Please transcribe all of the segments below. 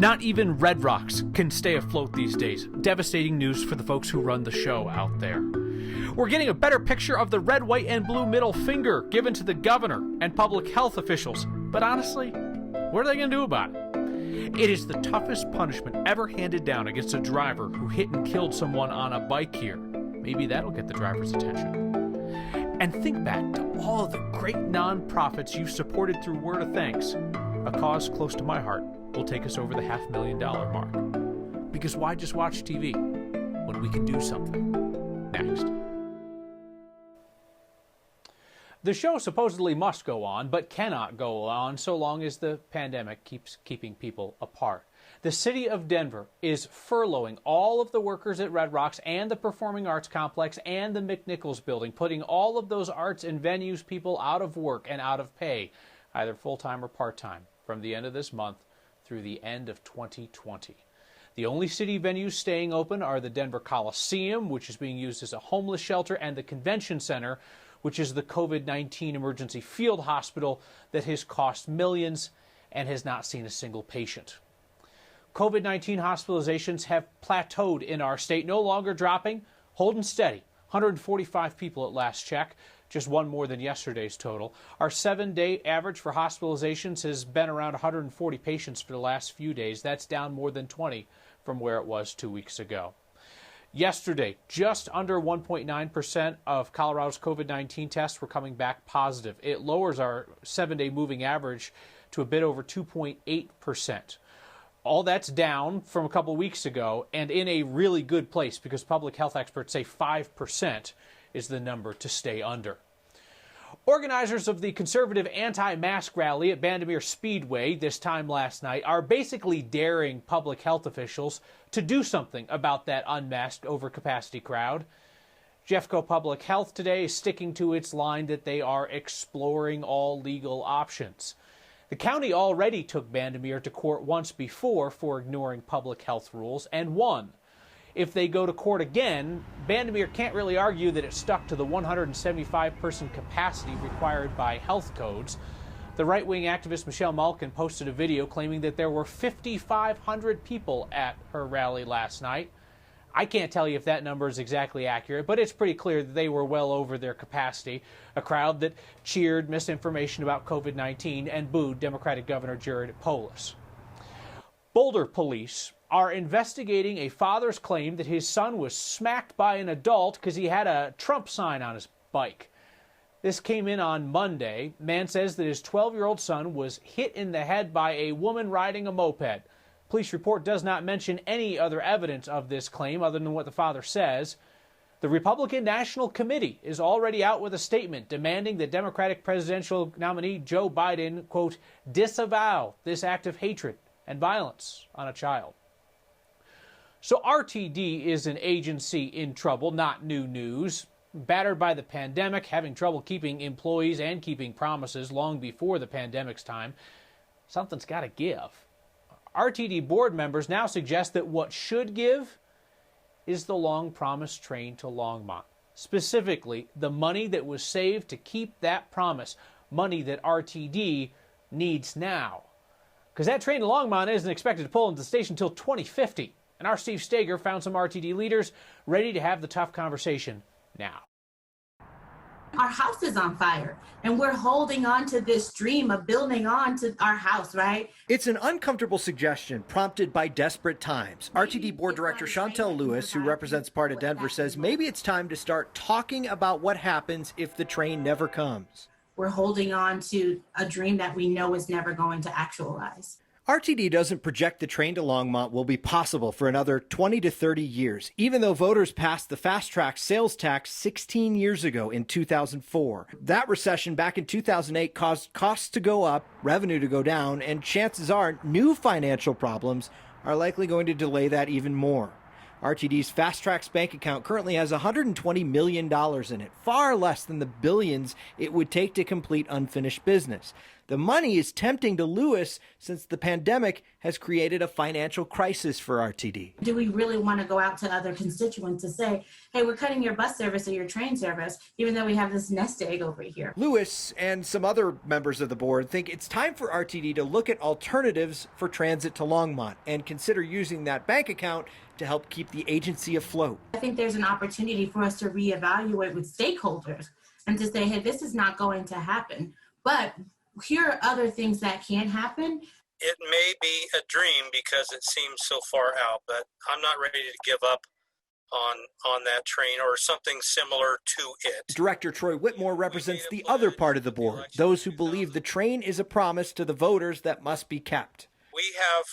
Not even Red Rocks can stay afloat these days. Devastating news for the folks who run the show out there. We're getting a better picture of the red, white, and blue middle finger given to the governor and public health officials. But honestly, what are they going to do about it? It is the toughest punishment ever handed down against a driver who hit and killed someone on a bike here. Maybe that'll get the driver's attention. And think back to all of the great nonprofits you've supported through Word of Thanks. A cause close to my heart will take us over the $500,000 mark. Because why just watch TV when we can do something? Next. The show supposedly must go on, but cannot go on so long as the pandemic keeps keeping people apart. The city of Denver is furloughing all of the workers at Red Rocks and the Performing Arts Complex and the McNichols Building, putting all of those arts and venues people out of work and out of pay, either full-time or part-time, from the end of this month through the end of 2020. The only city venues staying open are the Denver Coliseum, which is being used as a homeless shelter, and the Convention Center, which is the COVID-19 emergency field hospital that has cost millions and has not seen a single patient. COVID-19 hospitalizations have plateaued in our state, no longer dropping, holding steady. 145 people at last check, just one more than yesterday's total. Our 7-day average for hospitalizations has been around 140 patients for the last few days. That's down more than 20 from where it was 2 weeks ago. Yesterday, just under 1.9% of Colorado's COVID-19 tests were coming back positive. It lowers our 7-day moving average to a bit over 2.8%. All that's down from a couple weeks ago and in a really good place because public health experts say 5% is the number to stay under. Organizers of the conservative anti-mask rally at Bandimere Speedway this time last night are basically daring public health officials to do something about that unmasked overcapacity crowd. Jeffco Public Health today is sticking to its line that they are exploring all legal options. The county already took Bandimere to court once before for ignoring public health rules and won. If they go to court again, Bandimere can't really argue that it stuck to the 175-person capacity required by health codes. The right-wing activist Michelle Malkin posted a video claiming that there were 5,500 people at her rally last night. I can't tell you if that number is exactly accurate, but it's pretty clear that they were well over their capacity, a crowd that cheered misinformation about COVID-19 and booed Democratic Governor Jared Polis. Boulder police are investigating a father's claim that his son was smacked by an adult because he had a Trump sign on his bike. This came in on Monday. Man says that his 12-year-old son was hit in the head by a woman riding a moped. Police report does not mention any other evidence of this claim other than what the father says. The Republican National Committee is already out with a statement demanding that Democratic presidential nominee Joe Biden, quote, disavow this act of hatred and violence on a child. So RTD is an agency in trouble, not new news. Battered by the pandemic, having trouble keeping employees and keeping promises long before the pandemic's time, something's got to give. RTD board members now suggest that what should give is the long-promised train to Longmont. Specifically, the money that was saved to keep that promise, money that RTD needs now. Because that train to Longmont isn't expected to pull into the station until 2050. And our Steve Steger found some RTD leaders ready to have the tough conversation now. Our house is on fire, and we're holding on to this dream of building on to our house, right? It's an uncomfortable suggestion prompted by desperate times. RTD Board Director Chantel Lewis, who represents part of Denver, says maybe it's time to start talking about what happens if the train never comes. We're holding on to a dream that we know is never going to actualize. RTD doesn't project the train to Longmont will be possible for another 20 to 30 years, even though voters passed the fast-track sales tax 16 years ago in 2004. That recession back in 2008 caused costs to go up, revenue to go down, and chances are new financial problems are likely going to delay that even more. RTD's Fast Track's bank account currently has $120 million in it, far less than the billions it would take to complete unfinished business. The money is tempting to Lewis since the pandemic has created a financial crisis for RTD. Do we really want to go out to other constituents to say, hey, we're cutting your bus service or your train service, even though we have this nest egg over here? Lewis and some other members of the board think it's time for RTD to look at alternatives for transit to Longmont and consider using that bank account to help keep the agency afloat. I think there's an opportunity for us to reevaluate with stakeholders and to say, hey, this is not going to happen, but here are other things that can happen. It may be a dream because it seems so far out, but I'm not ready to give up on that train or something similar to it. Director Troy Whitmore represents the other part of the board, those who believe the train is a promise to the voters that must be kept. We have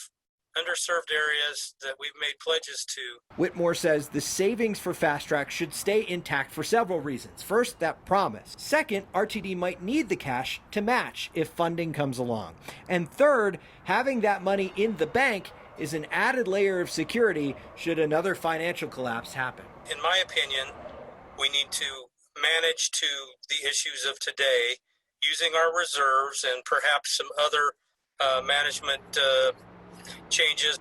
underserved areas that we've made pledges to. Whitmore says the savings for Fast Track should stay intact for several reasons. First, that promise. Second, RTD might need the cash to match if funding comes along. And third, having that money in the bank is an added layer of security should another financial collapse happen. In my opinion, we need to manage to the issues of today using our reserves and perhaps some other management changes.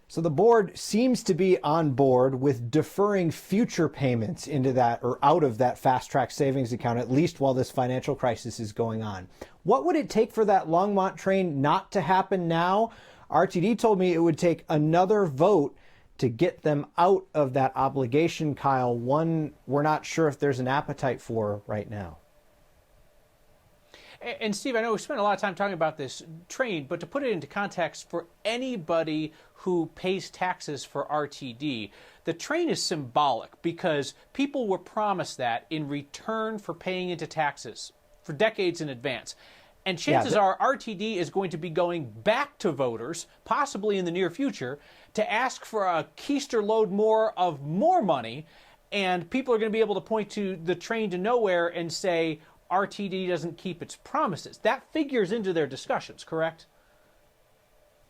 So the board seems to be on board with deferring future payments into that or out of that Fast Track savings account, at least while this financial crisis is going on. What would it take for that Longmont train not to happen now? RTD told me it would take another vote to get them out of that obligation, Kyle. One we're not sure if there's an appetite for right now. And Steve, I know we spent a lot of time talking about this train, but to put it into context for anybody who pays taxes for RTD, the train is symbolic because people were promised that in return for paying into taxes for decades in advance. And chances are RTD is going to be going back to voters, possibly in the near future, to ask for a keister load more of more money. And people are going to be able to point to the train to nowhere and say, RTD doesn't keep its promises. That figures into their discussions, correct?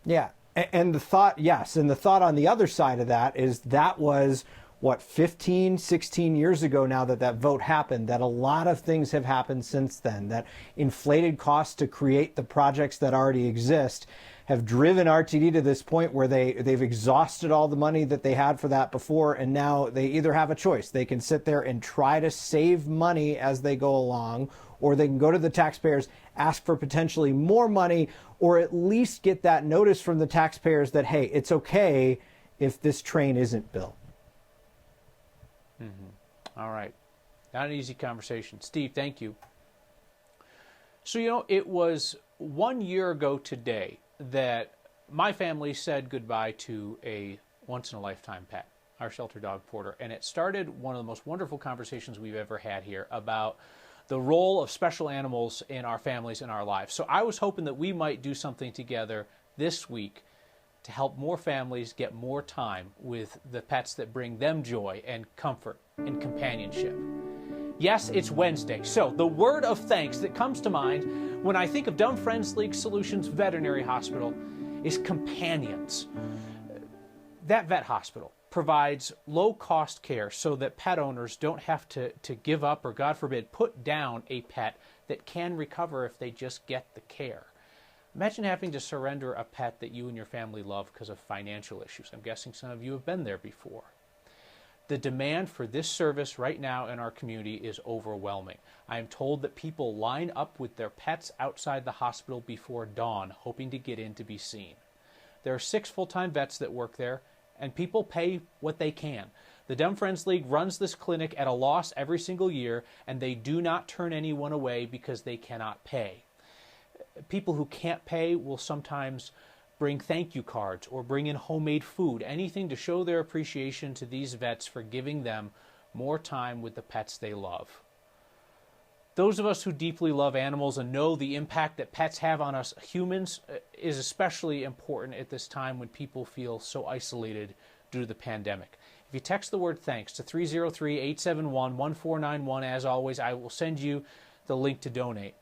Yeah. And the thought, yes. And the thought on the other side of that is that was, 15, 16 years ago now that vote happened, that a lot of things have happened since then, that inflated costs to create the projects that already exist have driven RTD to this point where they've exhausted all the money that they had for that before, and now they either have a choice. They can sit there and try to save money as they go along, or they can go to the taxpayers, ask for potentially more money, or at least get that notice from the taxpayers that, hey, it's okay if this train isn't built. Mm-hmm. All right. Not an easy conversation. Steve, thank you. So, it was 1 year ago today that my family said goodbye to a once-in-a-lifetime pet, our shelter dog Porter. And it started one of the most wonderful conversations we've ever had here about the role of special animals in our families and our lives. So I was hoping that we might do something together this week to help more families get more time with the pets that bring them joy and comfort and companionship. Yes, it's Wednesday, so the word of thanks that comes to mind when I think of Dumb Friends League Solutions Veterinary Hospital is companions. That vet hospital provides low-cost care so that pet owners don't have to give up or, God forbid, put down a pet that can recover if they just get the care. Imagine having to surrender a pet that you and your family love because of financial issues. I'm guessing some of you have been there before. The demand for this service right now in our community is overwhelming. I am told that people line up with their pets outside the hospital before dawn, hoping to get in to be seen. There are 6 full-time vets that work there, and people pay what they can. The Dumb Friends League runs this clinic at a loss every single year, and they do not turn anyone away because they cannot pay. People who can't pay will sometimes bring thank you cards or bring in homemade food, anything to show their appreciation to these vets for giving them more time with the pets they love. Those of us who deeply love animals and know the impact that pets have on us humans is especially important at this time when people feel so isolated due to the pandemic. If you text the word thanks to 303-871-1491, as always, I will send you the link to donate.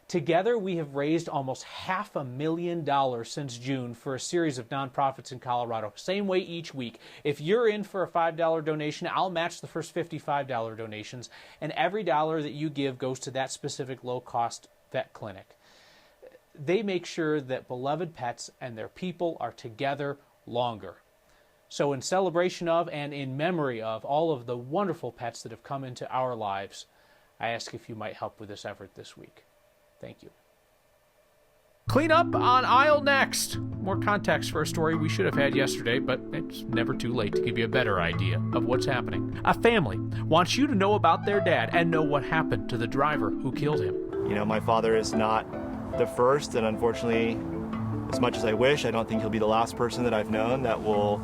Together, we have raised almost $500,000 since June for a series of nonprofits in Colorado. Same way each week. If you're in for a $5 donation, I'll match the first $55 donations, and every dollar that you give goes to that specific low-cost vet clinic. They make sure that beloved pets and their people are together longer. So in celebration of and in memory of all of the wonderful pets that have come into our lives, I ask if you might help with this effort this week. Thank you. Clean up on aisle next. More context for a story we should have had yesterday, but it's never too late to give you a better idea of what's happening. A family wants you to know about their dad and know what happened to the driver who killed him. You know, my father is not the first, and unfortunately, as much as I wish, I don't think he'll be the last person that I've known that will,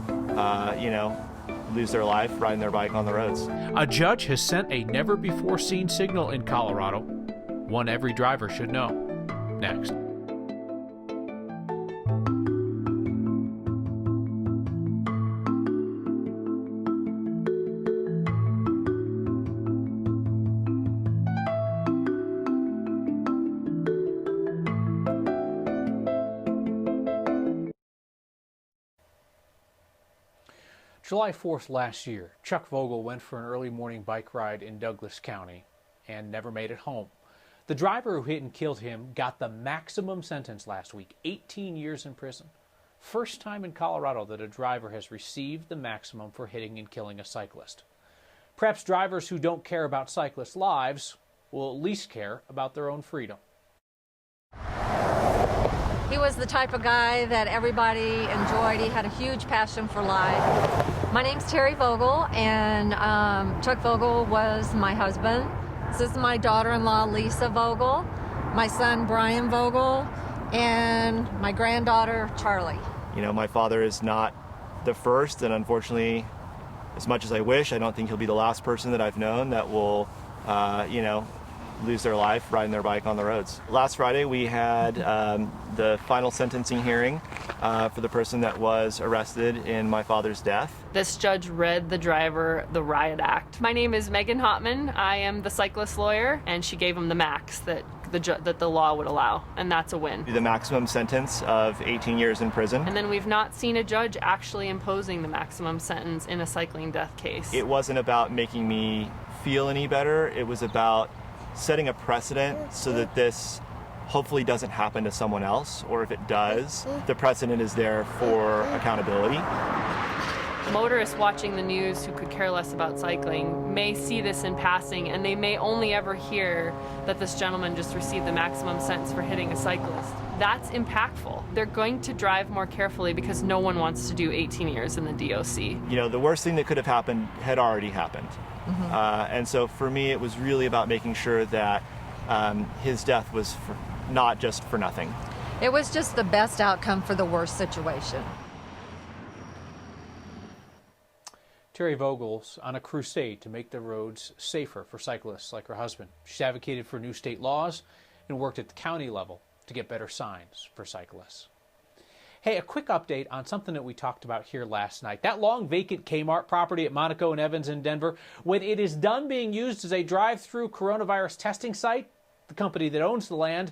lose their life riding their bike on the roads. A judge has sent a never-before-seen signal in Colorado, one every driver should know. Next. July 4th last year, Chuck Vogel went for an early morning bike ride in Douglas County and never made it home. The driver who hit and killed him got the maximum sentence last week, 18 years in prison. First time in Colorado that a driver has received the maximum for hitting and killing a cyclist. Perhaps drivers who don't care about cyclists' lives will at least care about their own freedom. He was the type of guy that everybody enjoyed. He had a huge passion for life. My name's Terry Vogel, and Chuck Vogel was my husband. This is my daughter-in-law, Lisa Vogel, my son, Brian Vogel, and my granddaughter, Charlie. You know, my father is not the first, and unfortunately, as much as I wish, I don't think he'll be the last person that I've known that will, lose their life riding their bike on the roads. Last Friday, we had the final sentencing hearing for the person that was arrested in my father's death. This judge read the driver the riot act. My name is Megan Hotman. I am the cyclist lawyer, and she gave him the max that the law would allow, and that's a win. The maximum sentence of 18 years in prison. And then we've not seen a judge actually imposing the maximum sentence in a cycling death case. It wasn't about making me feel any better. It was about setting a precedent so that this hopefully doesn't happen to someone else, or if it does, the precedent is there for accountability. Motorists watching the news who could care less about cycling may see this in passing, and they may only ever hear that this gentleman just received the maximum sentence for hitting a cyclist. That's impactful. They're going to drive more carefully because no one wants to do 18 years in the DOC. You know, the worst thing that could have happened had already happened. And so for me, it was really about making sure that his death was not just for nothing. It was just the best outcome for the worst situation. Terry Vogel's on a crusade to make the roads safer for cyclists like her husband. She's advocated for new state laws and worked at the county level to get better signs for cyclists. Hey, a quick update on something that we talked about here last night. That long vacant Kmart property at Monaco and Evans in Denver, when it is done being used as a drive-through coronavirus testing site, the company that owns the land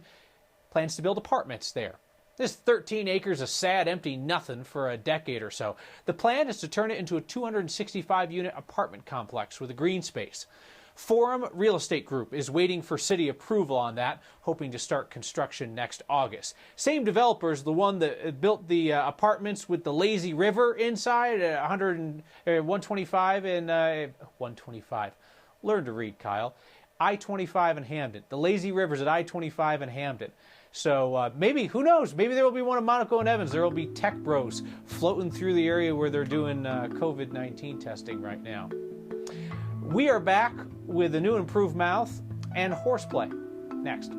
plans to build apartments there. This 13 acres of sad, empty nothing for a decade or so. The plan is to turn it into a 265-unit apartment complex with a green space. Forum Real Estate Group is waiting for city approval on that, hoping to start construction next August. Same developers, the one that built the apartments with the lazy river inside, 125 and 125. Learn to read, Kyle. I-25 and Hamden. The lazy rivers at I-25 and Hamden. So maybe, who knows, maybe there will be one in Monaco and Evans. There will be tech bros floating through the area where they're doing COVID-19 testing right now. We are back with a new improved mouth and horseplay next.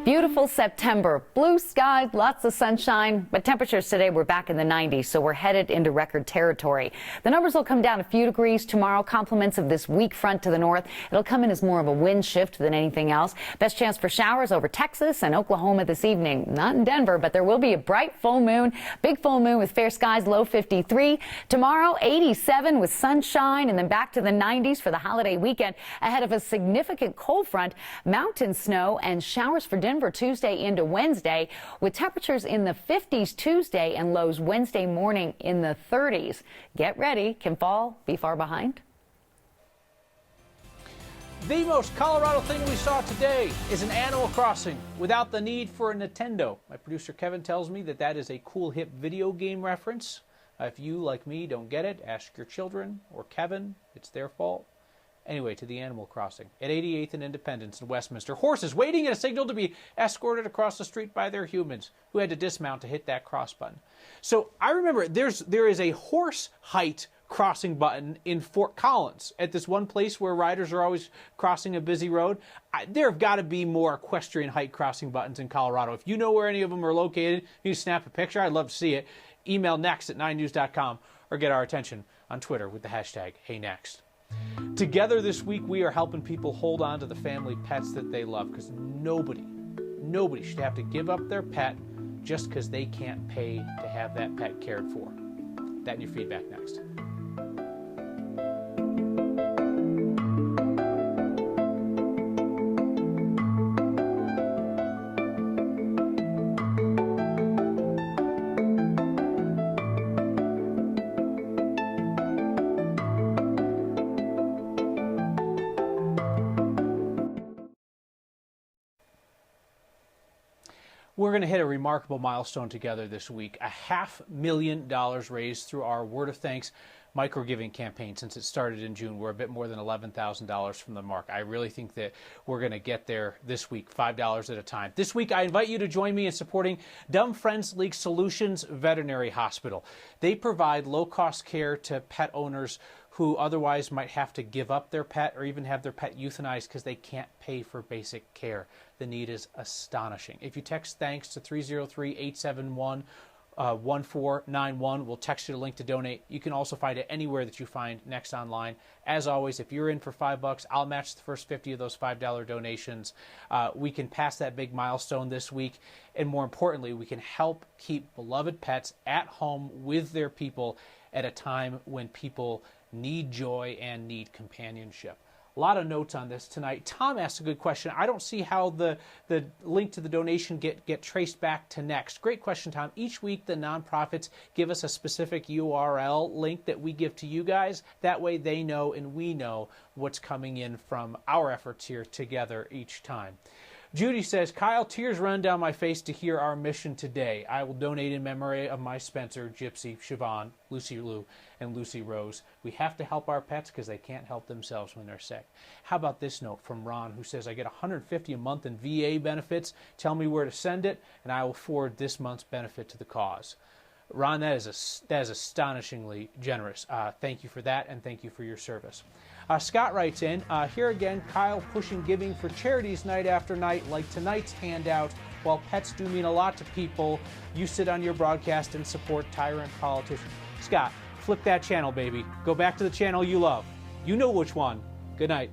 Beautiful September, blue skies, lots of sunshine, but temperatures today were back in the 90s, so we're headed into record territory. The numbers will come down a few degrees tomorrow, compliments of this weak front to the north. It'll come in as more of a wind shift than anything else. Best chance for showers over Texas and Oklahoma this evening. Not in Denver, but there will be a bright full moon, big full moon with fair skies, low 53. Tomorrow, 87 with sunshine, and then back to the 90s for the holiday weekend ahead of a significant cold front, mountain snow, and showers for Denver Tuesday. Tuesday into Wednesday, with temperatures in the 50s Tuesday and lows Wednesday morning in the 30s. Get ready. Can fall be far behind? The most Colorado thing we saw today is an Animal Crossing without the need for a Nintendo. My producer Kevin tells me that that is a cool, hip video game reference. If you, like me, don't get it, ask your children or Kevin. It's their fault. Anyway, to the Animal Crossing. At 88th and Independence in Westminster, horses waiting at a signal to be escorted across the street by their humans who had to dismount to hit that cross button. So I remember there is a horse height crossing button in Fort Collins at this one place where riders are always crossing a busy road. There have got to be more equestrian height crossing buttons in Colorado. If you know where any of them are located, you snap a picture. I'd love to see it. Email next@9news.com or get our attention on Twitter with the hashtag HeyNext. Together this week, we are helping people hold on to the family pets that they love, because nobody should have to give up their pet just because they can't pay to have that pet cared for. That and your feedback next. We're going to hit a remarkable milestone together this week. $500,000 raised through our Word of Thanks micro-giving campaign since it started in June. We're a bit more than $11,000 from the mark. I really think that we're going to get there this week, $5 at a time. This week, I invite you to join me in supporting Dumb Friends League Solutions Veterinary Hospital. They provide low-cost care to pet owners who otherwise might have to give up their pet or even have their pet euthanized because they can't pay for basic care. The need is astonishing. If you text THANKS to 303-871-1491, we'll text you the link to donate. You can also find it anywhere that you find Next online. As always, if you're in for $5, I'll match the first 50 of those $5 donations. We can pass that big milestone this week, and more importantly, we can help keep beloved pets at home with their people at a time when people need joy and need companionship. A lot of notes on this tonight. Tom asked a good question. I don't see how the link to the donation get traced back to Next. Great question, Tom. Each week, the nonprofits give us a specific URL link that we give to you guys. That way they know and we know what's coming in from our efforts here together each time. Judy says, Kyle, tears run down my face to hear our mission today. I will donate in memory of my Spencer, Gypsy, Siobhan, Lucy Lou, and Lucy Rose. We have to help our pets because they can't help themselves when they're sick. How about this note from Ron, who says, I get $150 a month in VA benefits. Tell me where to send it, and I will forward this month's benefit to the cause. Ron, that is astonishingly generous. Thank you for that, and thank you for your service. Scott writes in, here again, Kyle pushing giving for charities night after night, like tonight's handout. While pets do mean a lot to people, you sit on your broadcast and support tyrant politicians. Scott, flip that channel, baby. Go back to the channel you love. You know which one. Good night.